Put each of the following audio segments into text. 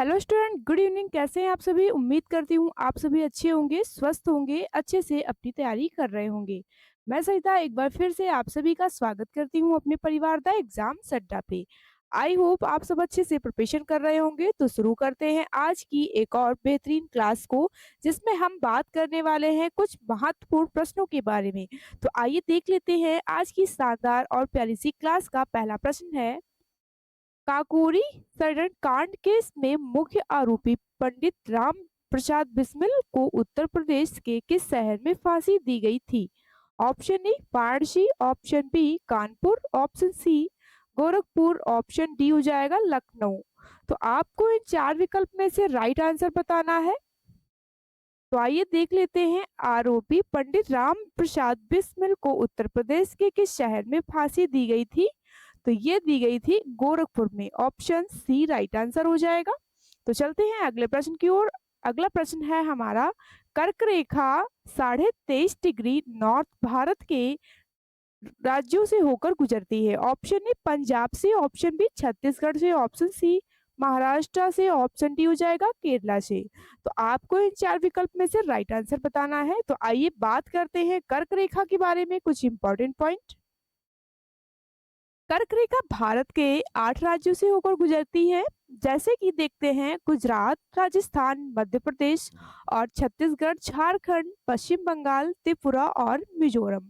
Hello student, good evening. कैसे हैं आप सभी? उम्मीद करती हूँ आप सभी अच्छे होंगे, स्वस्थ होंगे, अच्छे से अपनी तैयारी कर रहे होंगे। मैं सरिता एक बार फिर से आप सभी का स्वागत करती हूँ अपने परिवार दा एग्जाम अड्डा पे। आई होप आप सब अच्छे से प्रिपरेशन कर रहे होंगे। तो शुरू करते हैं आज की एक और बेहतरीन क्लास को, जिसमें हम बात करने वाले हैं कुछ महत्वपूर्ण प्रश्नों के बारे में। तो आइए देख लेते हैं आज की शानदार और प्यारी सी क्लास का पहला प्रश्न है। काकोरी सड़न कांड केस में मुख्य आरोपी पंडित राम प्रसाद बिस्मिल को उत्तर प्रदेश के किस शहर में फांसी दी गई थी? Option A Varanasi, option B Kanpur, option C Gorakhpur, option D हो जाएगा लखनऊ। तो आपको इन चार विकल्प में से राइट आंसर बताना है। तो आइए देख लेते हैं, आरोपी पंडित राम प्रसाद बिस्मिल को उत्तर प्रदेश के किस शहर में फांसी दी गई थी? तो ये दी गई थी गोरखपुर में। ऑप्शन सी राइट आंसर हो जाएगा। तो चलते हैं अगले प्रश्न की ओर। अगला प्रश्न है हमारा, कर्क रेखा 23.5 डिग्री नॉर्थ भारत के राज्यों से होकर गुजरती है? ऑप्शन ए पंजाब से, ऑप्शन बी छत्तीसगढ़ से, ऑप्शन सी महाराष्ट्र से, ऑप्शन डी हो जाएगा केरला से। तो आपको इन चार विकल्प में से राइट आंसर बताना है। तो आइए बात करते हैं कर्क रेखा के बारे में कुछ इंपॉर्टेंट पॉइंट। कर्क रेखा भारत के 8 राज्यों से होकर गुजरती है, जैसे कि देखते हैं गुजरात, राजस्थान, मध्य प्रदेश और छत्तीसगढ़, झारखंड, पश्चिम बंगाल, त्रिपुरा और मिजोरम।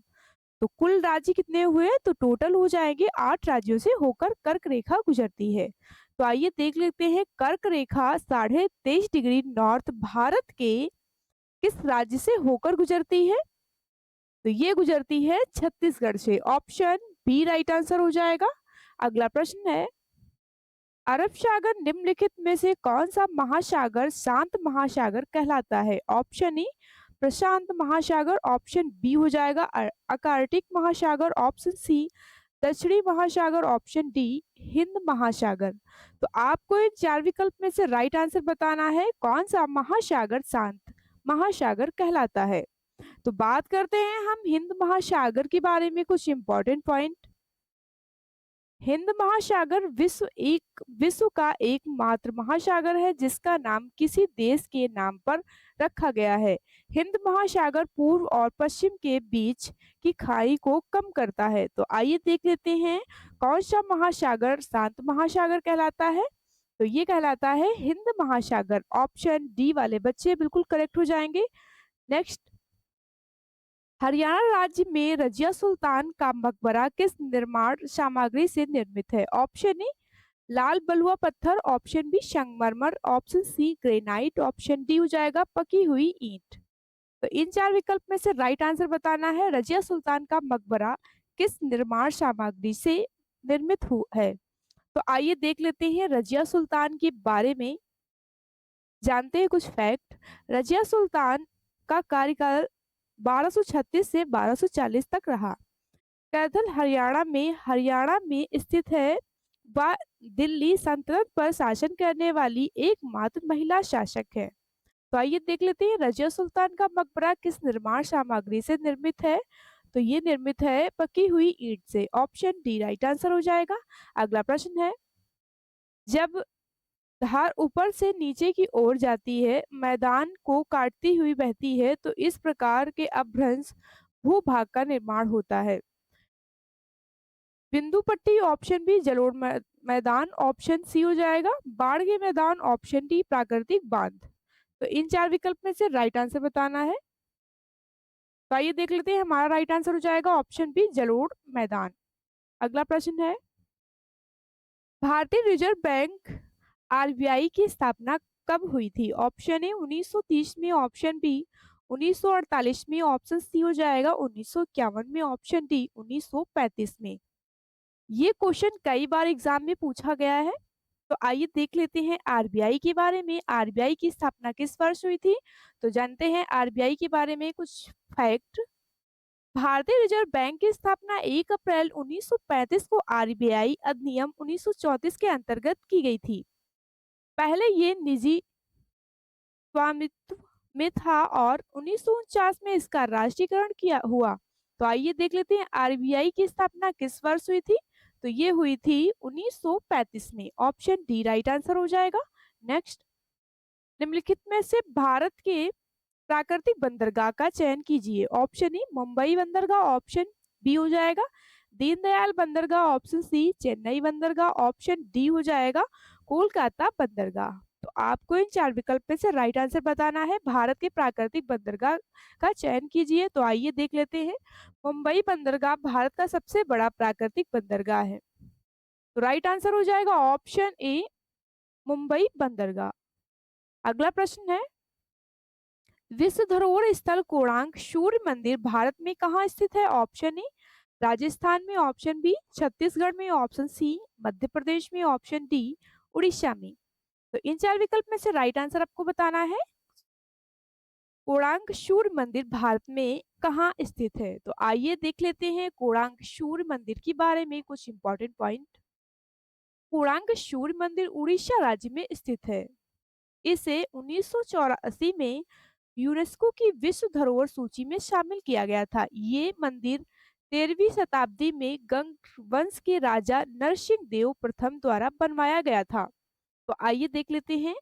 तो कुल राज्य कितने हुए? तो टोटल हो जाएंगे 8 राज्यों से होकर कर्क रेखा गुजरती है। तो आइए देख लेते हैं, कर्क रेखा 23.5 डिग्री नॉर्थ भारत के किस राज्य से होकर गुजरती है? तो ये गुजरती है छत्तीसगढ़ से। ऑप्शन बी राइट आंसर हो जाएगा। अगला प्रश्न है, अरब सागर निम्नलिखित में से कौन सा महासागर शांत महासागर कहलाता है? ऑप्शन ए प्रशांत महासागर, ऑप्शन बी हो जाएगा अकार्कटिक महासागर, ऑप्शन सी दक्षिणी महासागर, ऑप्शन डी हिंद महासागर। तो आपको इन चार विकल्प में से राइट आंसर बताना है, कौन सा महासागर शांत महासागर कहलाता है। तो बात करते हैं हम हिंद महासागर के बारे में कुछ इंपॉर्टेंट पॉइंट। हिंद महासागर विश्व का एकमात्र महासागर है जिसका नाम किसी देश के नाम पर रखा गया है। हिंद महासागर पूर्व और पश्चिम के बीच की खाई को कम करता है। तो आइए देख लेते हैं, कौन सा महासागर शांत महासागर कहलाता है? तो ये कहलाता है हिंद महासागर। ऑप्शन डी वाले बच्चे बिल्कुल करेक्ट हो जाएंगे। नेक्स्ट, हरियाणा राज्य में रजिया सुल्तान का मकबरा किस निर्माण सामग्री से निर्मित है? ऑप्शन ए लाल बलुआ पत्थर, ऑप्शन बी संगमरमर, option C granite, option D हो जाएगा पकी हुई ईंट। तो इन चार विकल्प में से राइट आंसर बताना है, रजिया सुल्तान का मकबरा किस निर्माण सामग्री से निर्मित है। तो आइए देख लेते हैं रजिया सुल्तान के बारे में, जानते हैं कुछ फैक्ट। रजिया सुल्तान का कार्यकाल 1236 से 1240 तक रहा। कैथल हरियाणा में स्थित है। वह दिल्ली सल्तनत पर शासन करने वाली एकमात्र महिला शासक है। तो आइए देख लेते हैं, रजिया सुल्तान का मकबरा किस निर्माण सामग्री से निर्मित है? तो ये निर्मित है पकी हुई ईंट से। ऑप्शन डी राइट आंसर हो जाएगा। अगला प्रश्न है, जब धार ऊपर से नीचे की ओर जाती है, मैदान को काटती हुई बहती है, तो इस प्रकार के अपभ्रंश भूभाग का निर्माण होता है। बिंदु पट्टी, ऑप्शन बी जलोढ़ मैदान, ऑप्शन सी हो जाएगा बाढ़ के मैदान, ऑप्शन डी प्राकृतिक बांध। तो इन चार विकल्प में से राइट आंसर बताना है। तो आइए देख लेते हैं, हमारा राइट आंसर हो जाएगा ऑप्शन बी जलोढ़ मैदान। अगला प्रश्न है, भारतीय रिजर्व बैंक आरबीआई की स्थापना कब हुई थी? ऑप्शन ए 1930 में, ऑप्शन बी 1948 में, ऑप्शन सी हो जाएगा 1951 में, ऑप्शन डी 1935 में। ये क्वेश्चन कई बार एग्जाम में पूछा गया है। तो आइए देख लेते हैं आरबीआई के बारे में, आरबीआई की स्थापना किस वर्ष हुई थी? तो जानते हैं आरबीआई के बारे में कुछ फैक्ट। भारतीय रिजर्व बैंक की स्थापना 1 अप्रैल 1935 को आरबीआई अधिनियम 1934 के अंतर्गत की गई थी। पहले ये निजी स्वामित्व में था और 1949 में इसका राष्ट्रीयकरण किया हुआ। तो आइए देख लेते हैं आरबीआई की स्थापना किस वर्ष हुई थी? तो ये हुई थी 1935 में। ऑप्शन डी राइट आंसर हो जाएगा। नेक्स्ट, निम्नलिखित में से भारत के प्राकृतिक बंदरगाह का चयन कीजिए। ऑप्शन ए मुंबई बंदरगाह, ऑप्शन बी हो जाएगा दीनदयाल बंदरगाह, ऑप्शन सी चेन्नई बंदरगाह, ऑप्शन डी हो जाएगा कोलकाता बंदरगाह। तो आपको इन चार विकल्प में से राइट आंसर बताना है। भारत के प्राकृतिक बंदरगाह का चयन कीजिए। तो आइए देख लेते हैं। मुंबई बंदरगाह भारत का सबसे बड़ा प्राकृतिक बंदरगाह है। तो राइट आंसर हो जाएगा ऑप्शन ए मुंबई बंदरगाह। अगला प्रश्न है, विश्व धरोहर स्थल कोणार्क सूर्य मंदिर भारत में कहाँ स्थित है? ऑप्शन ए राजस्थान में, ऑप्शन बी छत्तीसगढ़ में, ऑप्शन सी मध्य प्रदेश में, ऑप्शन डी उड़ीसा में। तो इन चार विकल्प में से राइट आंसर आपको बताना है। कोणार्क सूर्य मंदिर भारत में कहाँ स्थित है? तो आइए देख लेते हैं कोणार्क सूर्य मंदिर के बारे में कुछ इंपॉर्टेंट पॉइंट। कोणार्क सूर्य मंदिर उड़ीसा राज्य में स्थित है। इसे 1984 में यूनेस्को की विश्व धरोहर सूची में शामिल किया गया था। ये मंदिर 13वीं शताब्दी में गंग वंश के राजा नरसिंह देव प्रथम द्वारा बनवाया गया था। तो आइए देख लेते हैं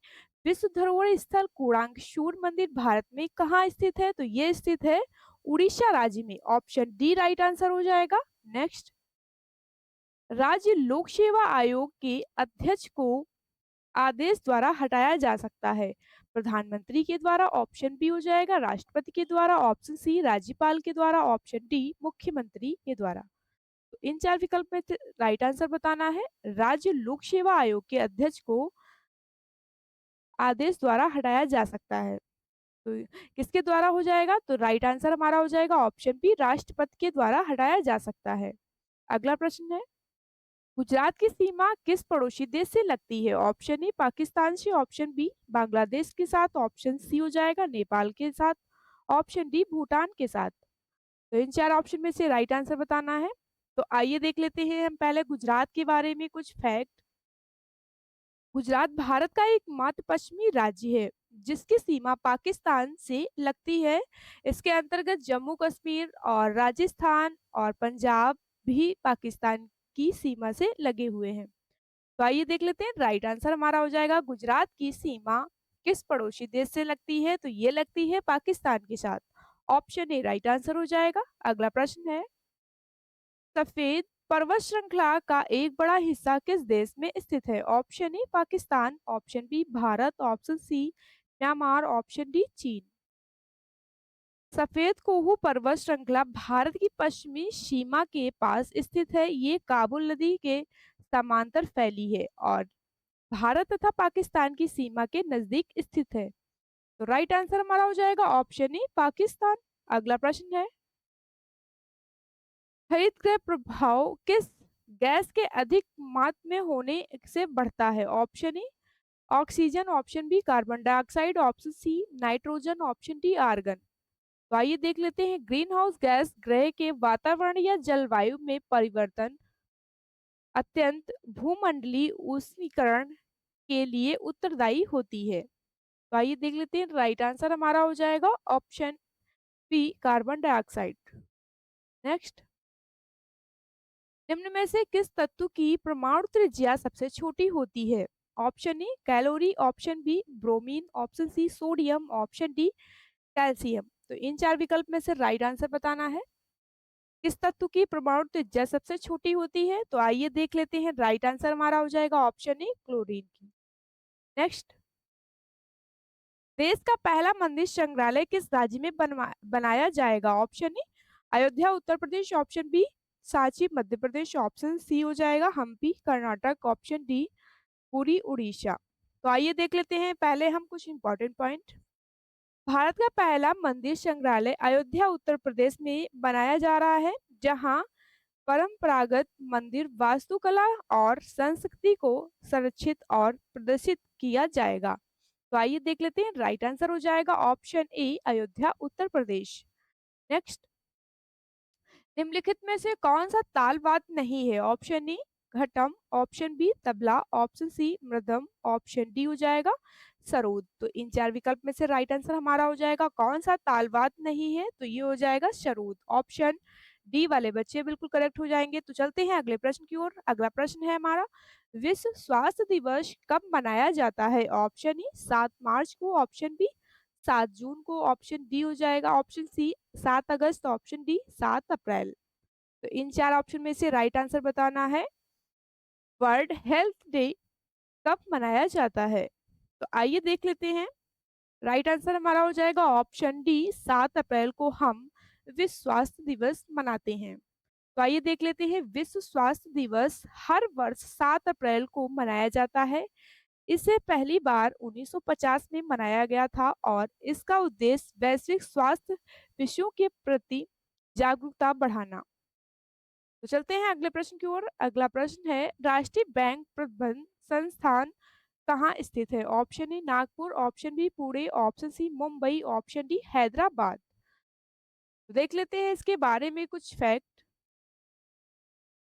विश्व धरोहर स्थल कोणार्क सूर्य मंदिर भारत में कहाँ स्थित है? तो ये स्थित है उड़ीसा राज्य में। ऑप्शन डी राइट आंसर हो जाएगा। नेक्स्ट, राज्य लोक सेवा आयोग के अध्यक्ष को आदेश द्वारा हटाया जा सकता है। प्रधानमंत्री के द्वारा, ऑप्शन बी हो जाएगा राष्ट्रपति के द्वारा, ऑप्शन सी राज्यपाल के द्वारा, ऑप्शन डी मुख्यमंत्री के द्वारा। तो इन चार विकल्प में से राइट आंसर बताना है। राज्य लोक सेवा आयोग के अध्यक्ष को आदेश द्वारा हटाया जा सकता है। तो किसके द्वारा हो जाएगा? तो राइट आंसर हमारा हो जाएगा ऑप्शन बी राष्ट्रपति के द्वारा हटाया जा सकता है। अगला प्रश्न है, गुजरात की सीमा किस पड़ोसी देश से लगती है? ऑप्शन ए पाकिस्तान से, ऑप्शन बी बांग्लादेश के साथ, ऑप्शन सी हो जाएगा नेपाल के साथ, ऑप्शन डी भूटान के साथ। तो इन चार ऑप्शन में से राइट आंसर बताना है। तो आइए देख लेते हैं हम पहले गुजरात के बारे में कुछ फैक्ट। गुजरात भारत का एकमात्र पश्चिमी राज्य है जिसकी सीमा पाकिस्तान से लगती है। इसके अंतर्गत जम्मू कश्मीर और राजस्थान और पंजाब भी पाकिस्तान की सीमा से लगे हुए हैं। तो आइए देख लेते हैं राइट आंसर हमारा हो जाएगा गुजरात की सीमा किस पड़ोसी देश से लगती है? तो ये लगती है पाकिस्तान के साथ। ऑप्शन ए राइट आंसर हो जाएगा। अगला प्रश्न है, सफेद पर्वत श्रृंखला का एक बड़ा हिस्सा किस देश में स्थित है? Option A Pakistan, option B Bharat, option C Myanmar, option D चीन। सफेद कोहू पर्वत श्रृंखला भारत की पश्चिमी सीमा के पास स्थित है। ये काबुल नदी के समांतर फैली है और भारत तथा पाकिस्तान की सीमा के नजदीक स्थित है। तो राइट आंसर हमारा हो जाएगा ऑप्शन ए पाकिस्तान। अगला प्रश्न है, हरित गृह प्रभाव किस गैस के अधिक मात्रा में होने से बढ़ता है? Option A oxygen, option B carbon dioxide, option C nitrogen, option D argon. तो आइए देख लेते हैं। ग्रीन हाउस गैस ग्रह के वातावरण या जलवायु में परिवर्तन अत्यंत भूमंडलीय उष्णीकरण के लिए उत्तरदायी होती है। तो आइए देख लेते हैं राइट आंसर हमारा हो जाएगा option B carbon dioxide. Next, निम्न में से किस तत्व की परमाणु त्रिज्या सबसे छोटी होती है? Option A calorie, option B bromine, option C sodium, option D calcium. तो इन चार विकल्प में से राइट आंसर बताना है। किस तत्व की परमाणु त्रिज्या सबसे छोटी होती है? तो आइए देख लेते हैं राइट आंसर हमारा हो जाएगा ऑप्शन ए क्लोरीन की। नेक्स्ट, देश का पहला मंदिर संग्रहालय किस राज्य में बनाया जाएगा? Option A Ayodhya Uttar Pradesh, option B Sanchi Madhya Pradesh, option C हो जाएगा हम्पी कर्नाटक, ऑप्शन डी पुरी उड़ीसा। तो आइए देख लेते हैं पहले हम कुछ इंपॉर्टेंट पॉइंट। भारत का पहला मंदिर संग्रहालय अयोध्या उत्तर प्रदेश में बनाया जा रहा है, जहां परंपरागत मंदिर वास्तुकला और संस्कृति को संरक्षित और प्रदर्शित किया जाएगा। तो आइए देख लेते हैं राइट आंसर हो जाएगा option A Ayodhya Uttar Pradesh. Next, निम्नलिखित में से कौन सा ताल वाद्य नहीं है? ऑप्शन ए घटम, ऑप्शन बी तबला, ऑप्शन सी मृदम, ऑप्शन डी हो जाएगा सरोद। तो इन चार विकल्प में से राइट आंसर हमारा हो जाएगा कौन सा ताल वाद्य नहीं है? तो ये हो जाएगा सरोद, ऑप्शन डी वाले बच्चे बिल्कुल करेक्ट हो जाएंगे। तो चलते हैं अगले प्रश्न की ओर। अगला प्रश्न है हमारा, विश्व स्वास्थ्य दिवस कब मनाया जाता है? ऑप्शन ई 7 मार्च को, ऑप्शन बी 7 जून को, ऑप्शन डी हो जाएगा ऑप्शन सी 7 अगस्त, ऑप्शन डी 7 अप्रैल। तो इन चार ऑप्शन में से राइट आंसर बताना है। वर्ल्ड हेल्थ डे कब मनाया जाता है? तो आइए देख लेते हैं। राइट आंसर हमारा हो जाएगा ऑप्शन डी 7 अप्रैल को हम विश्व स्वास्थ्य दिवस मनाते हैं। तो आइए देख लेते हैं। विश्व स्वास्थ्य दिवस हर वर्ष 7 अप्रैल को मनाया जाता है। इसे पहली बार 1950 में मनाया गया था और इसका उद्देश्य वैश्विक स्वास्थ्य विषयों के प्रति जागरूकता बढ़ाना। तो चलते हैं अगले प्रश्न की ओर। अगला प्रश्न है, राष्ट्रीय बैंक प्रबंध संस्थान कहाँ स्थित है? Option A Nagpur, option B Pune, option C Mumbai, option D Hyderabad. तो देख लेते हैं इसके बारे में कुछ फैक्ट।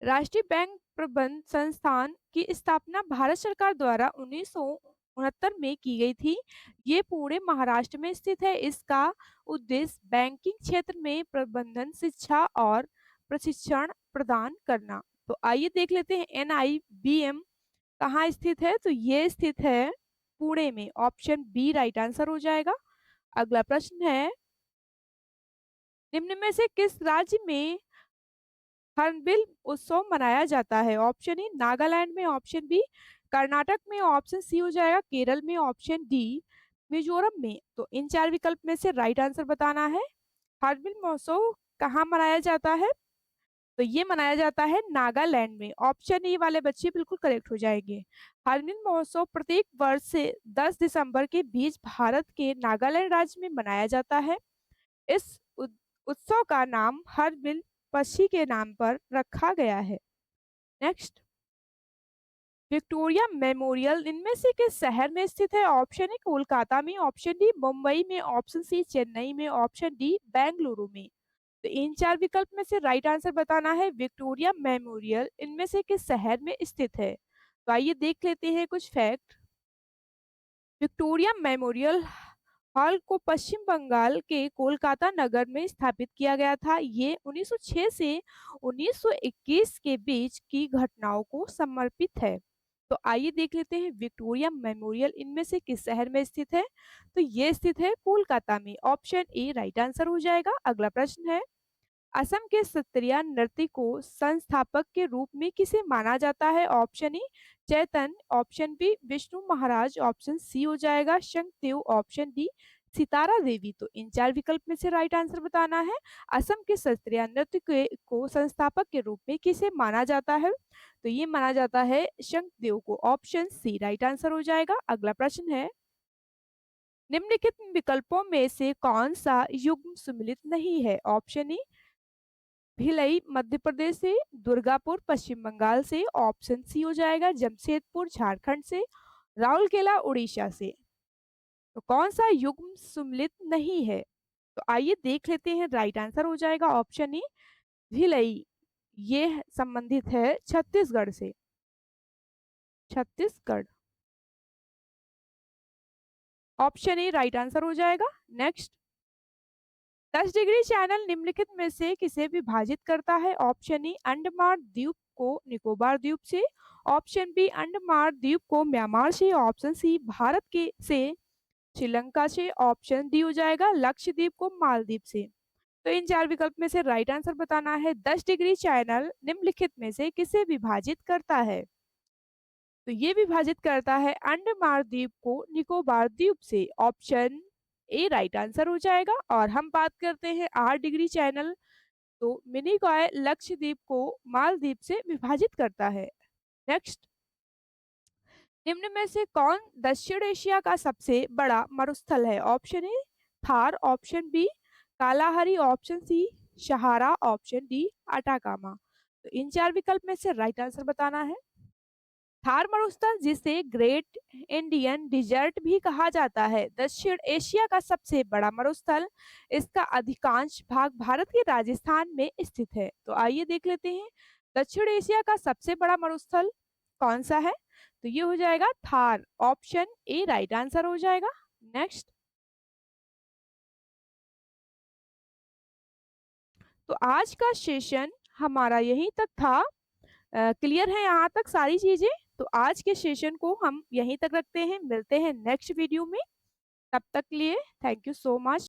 राष्ट्रीय बैंक प्रबंध संस्थान की स्थापना भारत सरकार द्वारा 1969 में की गई थी। ये पुणे महाराष्ट्र में स्थित है। इसका उद्देश्य बैंकिंग क्षेत्र में प्रबंधन शिक्षा और प्रशिक्षण प्रदान करना। तो आइए देख लेते हैं NIBM कहाँ स्थित है? तो ये स्थित है पुणे में, ऑप्शन बी राइट आंसर हो जाएगा। अगला प्रश्न है, निम्न में से किस राज्य में हॉर्नबिल उत्सव मनाया जाता है? ऑप्शन ए नागालैंड में, ऑप्शन बी कर्नाटक में, ऑप्शन सी हो जाएगा केरल में, ऑप्शन डी मिजोरम में। तो इन चार विकल्प में से राइट आंसर बताना है। हॉर्नबिल महोत्सव कहाँ मनाया जाता है? तो ये मनाया जाता है नागालैंड में। ऑप्शन ए वाले बच्चे बिल्कुल करेक्ट हो जाएंगे। हॉर्नबिल महोत्सव प्रत्येक वर्ष से 10 दिसंबर के बीच भारत के नागालैंड राज्य में मनाया जाता है। इस उत्सव का नाम हॉर्नबिल पक्षी के नाम पर रखा गया है। नेक्स्ट, विक्टोरिया मेमोरियल इनमें से किस शहर में स्थित है? ऑप्शन ए कोलकाता में, ऑप्शन डी मुंबई में, ऑप्शन सी चेन्नई में, ऑप्शन डी बेंगलुरु में। तो इन चार विकल्प में से राइट आंसर बताना है। विक्टोरिया मेमोरियल इनमें से किस शहर में स्थित है? तो आइए देख लेते हैं कुछ फैक्ट। विक्टोरिया मेमोरियल हॉल को पश्चिम बंगाल के कोलकाता नगर में स्थापित किया गया था। ये 1906 से 1921 के बीच की घटनाओं को समर्पित है। तो आइए देख लेते हैं विक्टोरिया मेमोरियल इनमें से किस शहर में स्थित है? तो ये स्थित है कोलकाता में, ऑप्शन ए राइट आंसर हो जाएगा। अगला प्रश्न है, असम के सत्रिया नृत्य को संस्थापक के रूप में किसे माना जाता है? Option A Chaitanya, option B Vishnu Maharaj, option C हो जाएगा शंखदेव, ऑप्शन डी सितारा देवी। तो इन चार विकल्प में से राइट आंसर बताना है। असम के सत्रिया नृत्य के को संस्थापक के रूप में किसे माना जाता है? तो ये माना जाता है शंखदेव को, ऑप्शन सी राइट आंसर हो जाएगा। अगला प्रश्न है, निम्नलिखित विकल्पों में से कौन सा युग्म सम्मिलित नहीं है? ऑप्शन ए भिलई मध्य प्रदेश से, दुर्गापुर पश्चिम बंगाल से, ऑप्शन सी हो जाएगा जमशेदपुर झारखंड से, राउरकेला उड़ीसा से। तो कौन सा युग्म सम्मिलित नहीं है? तो आइए देख लेते हैं। राइट आंसर हो जाएगा ऑप्शन ए भिलई। ये संबंधित है छत्तीसगढ़ से, Chhattisgarh. Option A right answer हो जाएगा। नेक्स्ट, 10 डिग्री चैनल निम्नलिखित में से किसे विभाजित करता है? ऑप्शन ए अंडमान द्वीप को निकोबार द्वीप से, ऑप्शन बी अंडमान द्वीप को म्यांमार से, ऑप्शन सी भारत के से श्रीलंका से, ऑप्शन डी हो जाएगा लक्षद्वीप को मालदीव से। तो इन चार विकल्प में से राइट आंसर बताना है। 10 डिग्री चैनल निम्नलिखित में से किसे विभाजित करता है? तो ये विभाजित करता है अंडमान द्वीप को निकोबार द्वीप से, ऑप्शन ए राइट आंसर हो जाएगा। और हम बात करते हैं 8 डिग्री चैनल, तो मिनिकॉय लक्षद्वीप को मालदीव से विभाजित करता है। नेक्स्ट, निम्न में से कौन दक्षिण एशिया का सबसे बड़ा मरुस्थल है? Option A Thar, option B Kalahari, option C Sahara, option D Atacama. तो इन चार विकल्प में से राइट आंसर बताना है। थार मरुस्थल, जिसे ग्रेट इंडियन डिजर्ट भी कहा जाता है, दक्षिण एशिया का सबसे बड़ा मरुस्थल। इसका अधिकांश भाग भारत के राजस्थान में स्थित है। तो आइए देख लेते हैं दक्षिण एशिया का सबसे बड़ा मरुस्थल कौन सा है? तो ये हो जाएगा Thar, option A right answer हो जाएगा। नेक्स्ट, तो आज का सेशन हमारा यहीं तक था। क्लियर है यहाँ तक सारी चीजें? तो आज के सेशन को हम यहीं तक रखते हैं, मिलते हैं नेक्स्ट वीडियो में। तब तक के लिए थैंक यू सो मच।